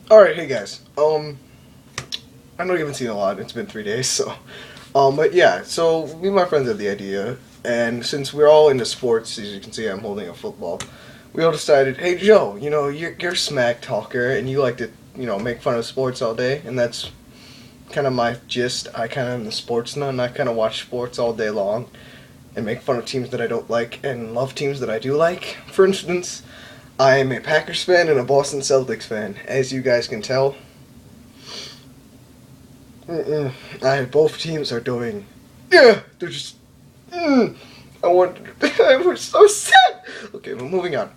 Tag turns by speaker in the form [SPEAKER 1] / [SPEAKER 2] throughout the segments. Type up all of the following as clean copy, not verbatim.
[SPEAKER 1] Alright, hey guys. I know you haven't seen a lot. It's been 3 days, so. But yeah, so me and my friends had the idea, and since we're all into sports, as you can see, I'm holding a football. We all decided, hey Joe, you're a smack talker, and you like to, make fun of sports all day, and that's kind of my gist. I kind of am the sports nut, and I kind of watch sports all day long, and make fun of teams that I don't like, and love teams that I do like. For instance, I am a Packers fan and a Boston Celtics fan, as you guys can tell. Both teams are doing. Yeah, they're just. I want. I was so sad. Okay, we're moving on.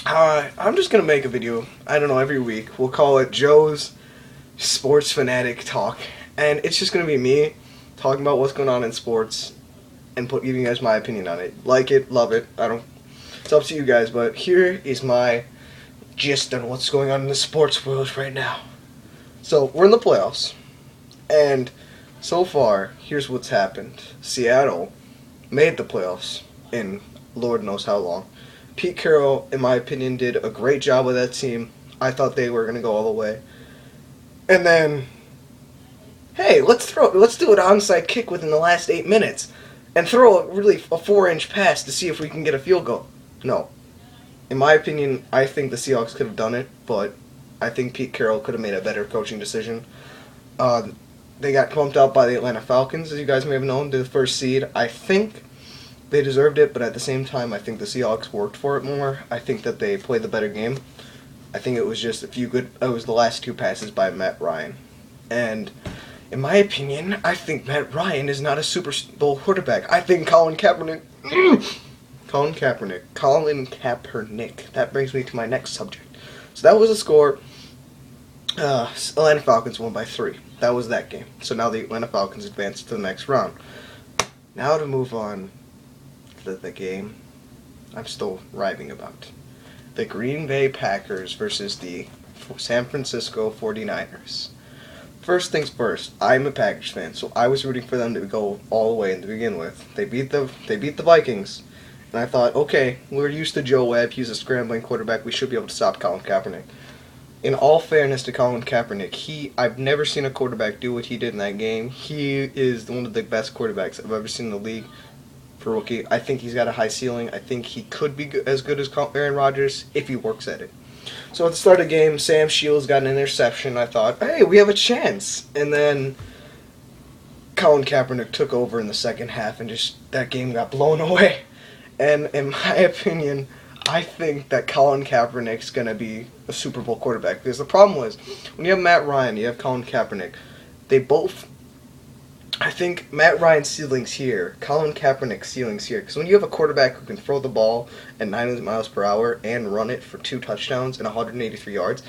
[SPEAKER 1] I'm just gonna make a video. I don't know, every week. We'll call it Joe's Sports Fanatic Talk, and it's just gonna be me talking about what's going on in sports and giving you guys my opinion on it. Like it, love it. I don't. It's up to you guys, but here is my gist on what's going on in the sports world right now. So, we're in the playoffs, and so far, here's what's happened. Seattle made the playoffs in Lord knows how long. Pete Carroll, in my opinion, did a great job with that team. I thought they were going to go all the way. And then, hey, let's do an onside kick within the last 8 minutes and throw a 4-inch pass to see if we can get a field goal. No. In my opinion, I think the Seahawks could have done it, but I think Pete Carroll could have made a better coaching decision. They got bumped out by the Atlanta Falcons, as you guys may have known, to the first seed. I think they deserved it, but at the same time, I think the Seahawks worked for it more. I think that they played the better game. I think it was just it was the last 2 passes by Matt Ryan. And in my opinion, I think Matt Ryan is not a Super Bowl quarterback. I think Colin Kaepernick. Colin Kaepernick. That brings me to my next subject. So that was the score. Atlanta Falcons won by 3. That was that game. So now the Atlanta Falcons advanced to the next round. Now to move on to the game I'm still writing about. The Green Bay Packers versus the San Francisco 49ers. First things first, I'm a Packers fan, so I was rooting for them to go all the way to begin with. They beat the Vikings, and I thought, okay, we're used to Joe Webb. He's a scrambling quarterback. We should be able to stop Colin Kaepernick. In all fairness to Colin Kaepernick, I've never seen a quarterback do what he did in that game. He is one of the best quarterbacks I've ever seen in the league for rookie. I think he's got a high ceiling. I think he could be as good as Aaron Rodgers if he works at it. So at the start of the game, Sam Shields got an interception. I thought, hey, we have a chance. And then Colin Kaepernick took over in the second half, and just that game got blown away. And in my opinion, I think that Colin Kaepernick's going to be a Super Bowl quarterback. Because the problem was, when you have Matt Ryan, you have Colin Kaepernick, I think Matt Ryan's ceiling's here, Colin Kaepernick's ceiling's here. Because when you have a quarterback who can throw the ball at 90 miles per hour and run it for 2 touchdowns and 183 yards,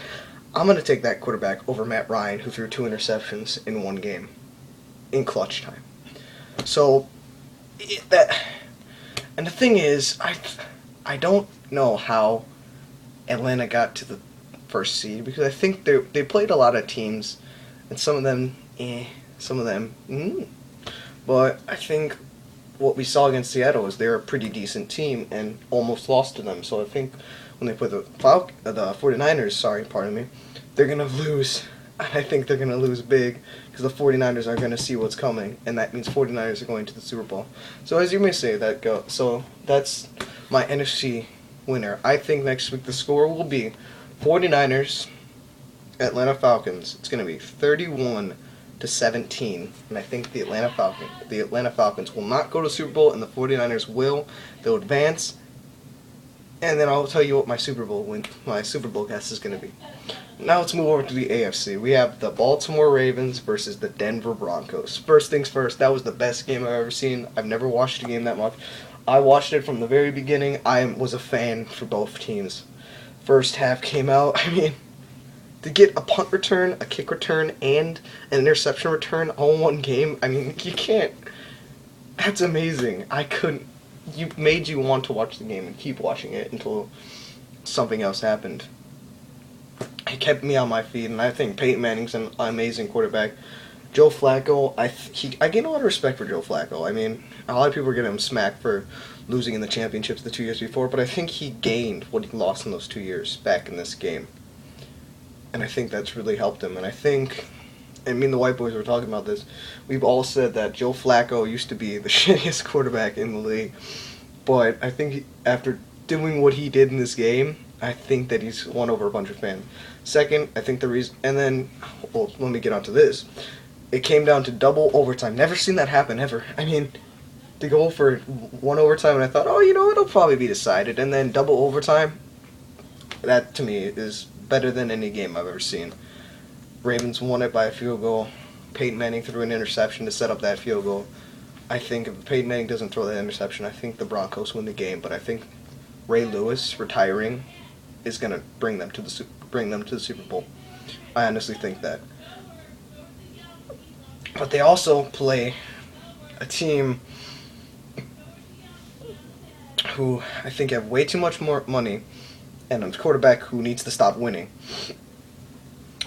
[SPEAKER 1] I'm going to take that quarterback over Matt Ryan, who threw 2 interceptions in 1 game in clutch time. So, and the thing is, I don't know how Atlanta got to the first seed, because I think they played a lot of teams, and some of them, But I think what we saw against Seattle is they're a pretty decent team and almost lost to them. So I think when they play the 49ers, they're going to lose. I think they're going to lose big, because the 49ers are going to see what's coming, and that means 49ers are going to the Super Bowl. So as you may say, so that's my NFC winner. I think next week the score will be 49ers, Atlanta Falcons. It's going to be 31-17, and I think the Atlanta Falcons will not go to the Super Bowl, and the 49ers will. They'll advance, and then I'll tell you what my Super Bowl guess is going to be. Now let's move over to the AFC. We have the Baltimore Ravens versus the Denver Broncos. First things first, that was the best game I've ever seen. I've never watched a game that much. I watched it from the very beginning. I was a fan for both teams. First half came out, to get a punt return, a kick return, and an interception return all in 1 game, you can't. That's amazing. You made you want to watch the game and keep watching it until something else happened. It kept me on my feet, and I think Peyton Manning's an amazing quarterback. Joe Flacco, I gain a lot of respect for Joe Flacco. A lot of people are getting him smacked for losing in the championships the 2 years before, but I think he gained what he lost in those 2 years back in this game. and I think that's really helped him. And I think, and me and the white boys were talking about this, we've all said that Joe Flacco used to be the shittiest quarterback in the league, but I think after doing what he did in this game, I think that he's won over a bunch of fans. Second, I think the reason, and then, well, let me get onto this. It came down to double overtime. Never seen that happen, ever. I mean, to go for one overtime, and I thought, oh, it'll probably be decided. And then double overtime, that to me is better than any game I've ever seen. Ravens won it by a field goal. Peyton Manning threw an interception to set up that field goal. I think if Peyton Manning doesn't throw that interception, I think the Broncos win the game. But I think Ray Lewis retiring is going to bring them to the Super Bowl. I honestly think that. But they also play a team who I think have way too much more money and a quarterback who needs to stop winning.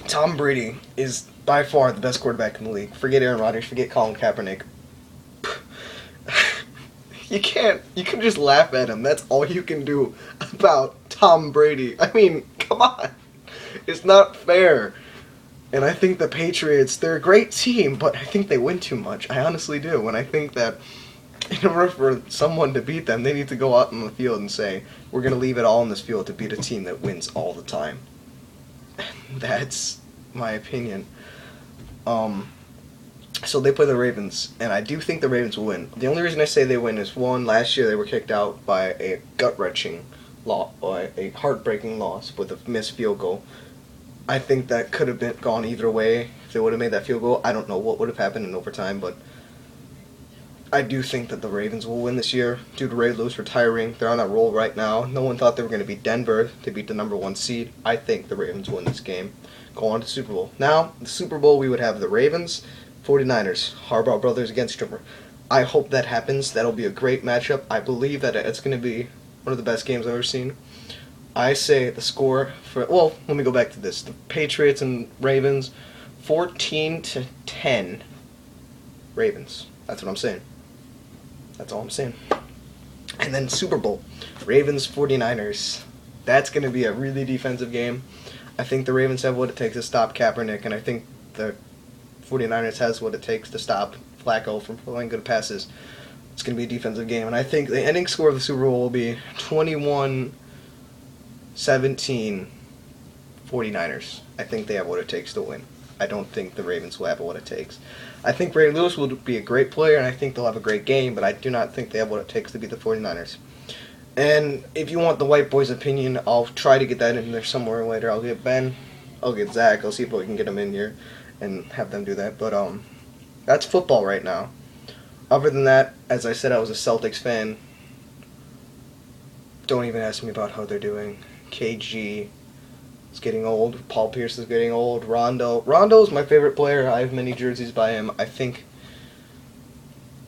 [SPEAKER 1] Tom Brady is by far the best quarterback in the league. Forget Aaron Rodgers, forget Colin Kaepernick. You can just laugh at him. That's all you can do about Tom Brady. I mean, come on. It's not fair. And I think the Patriots, they're a great team, but I think they win too much. I honestly do. And I think that in order for someone to beat them, they need to go out on the field and say, we're going to leave it all on this field to beat a team that wins all the time. That's my opinion. So they play the Ravens, and I do think the Ravens will win. The only reason I say they win is, one, last year they were kicked out by a gut-wrenching loss, by a heartbreaking loss with a missed field goal. I think that could have gone either way. If they would have made that field goal, I don't know what would have happened in overtime, but I do think that the Ravens will win this year due to Ray Lewis retiring. They're on that roll right now. No one thought they were going to beat Denver to beat the number 1 seed. I think the Ravens win this game, go on to the Super Bowl. Now, the Super Bowl, we would have the Ravens, 49ers, Harbaugh brothers against Trimmer. I hope that happens. That'll be a great matchup. I believe that it's going to be one of the best games I've ever seen. I say the score for, well, let me go back to this. The Patriots and Ravens, 14-10 Ravens. That's what I'm saying. That's all I'm saying. And then Super Bowl, Ravens 49ers. That's going to be a really defensive game. I think the Ravens have what it takes to stop Kaepernick, and I think the 49ers has what it takes to stop Flacco from throwing good passes. It's going to be a defensive game, and I think the ending score of the Super Bowl will be 21-17 49ers. I think they have what it takes to win. I don't think the Ravens will have what it takes. I think Ray Lewis will be a great player, and I think they'll have a great game, but I do not think they have what it takes to beat the 49ers. And if you want the white boy's opinion, I'll try to get that in there somewhere later. I'll get Ben, I'll get Zach, I'll see if we can get them in here and have them do that. But that's football right now. Other than that, as I said, I was a Celtics fan. Don't even ask me about how they're doing. KG is getting old. Paul Pierce is getting old. Rondo is my favorite player. I have many jerseys by him. I think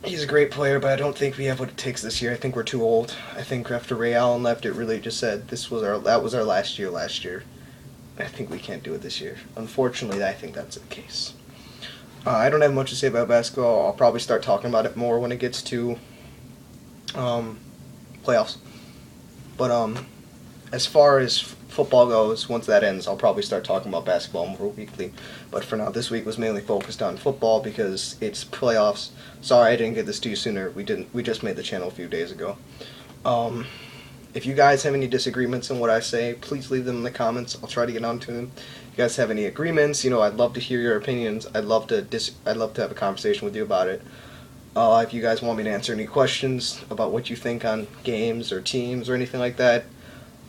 [SPEAKER 1] he's a great player, but I don't think we have what it takes this year. I think we're too old. I think after Ray Allen left, it really just said that was our last year. I think we can't do it this year. Unfortunately, I think that's the case. I don't have much to say about basketball. I'll probably start talking about it more when it gets to playoffs. But as far as football goes, once that ends, I'll probably start talking about basketball more weekly. But for now, this week was mainly focused on football because it's playoffs. Sorry I didn't get this to you sooner. We just made the channel a few days ago. If you guys have any disagreements in what I say, please leave them in the comments. I'll try to get onto them. If you guys have any agreements, I'd love to hear your opinions. I'd love to have a conversation with you about it. If you guys want me to answer any questions about what you think on games or teams or anything like that,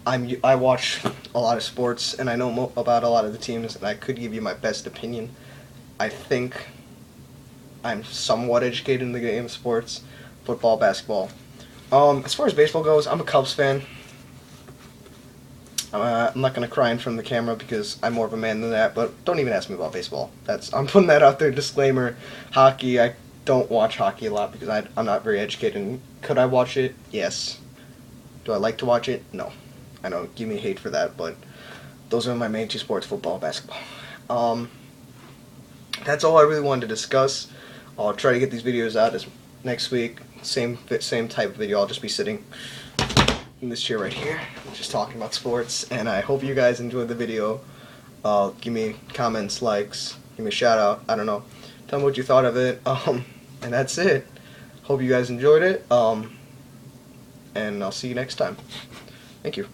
[SPEAKER 1] I watch a lot of sports and I know about a lot of the teams, and I could give you my best opinion. I think I'm somewhat educated in the game of sports, football, basketball. As far as baseball goes, I'm a Cubs fan. I'm not going to cry in front of the camera because I'm more of a man than that, but don't even ask me about baseball. I'm putting that out there, disclaimer. Hockey, I don't watch hockey a lot because I'm not very educated. Could I watch it? Yes. Do I like to watch it? No. I know, give me hate for that, but those are my main two sports, football and basketball. That's all I really wanted to discuss. I'll try to get these videos out next week. Same type of video. I'll just be sitting in this chair right here, just talking about sports, and I hope you guys enjoyed the video. Give me comments, likes, give me a shout out. I don't know. Tell me what you thought of it. And that's it. Hope you guys enjoyed it. And I'll see you next time. Thank you.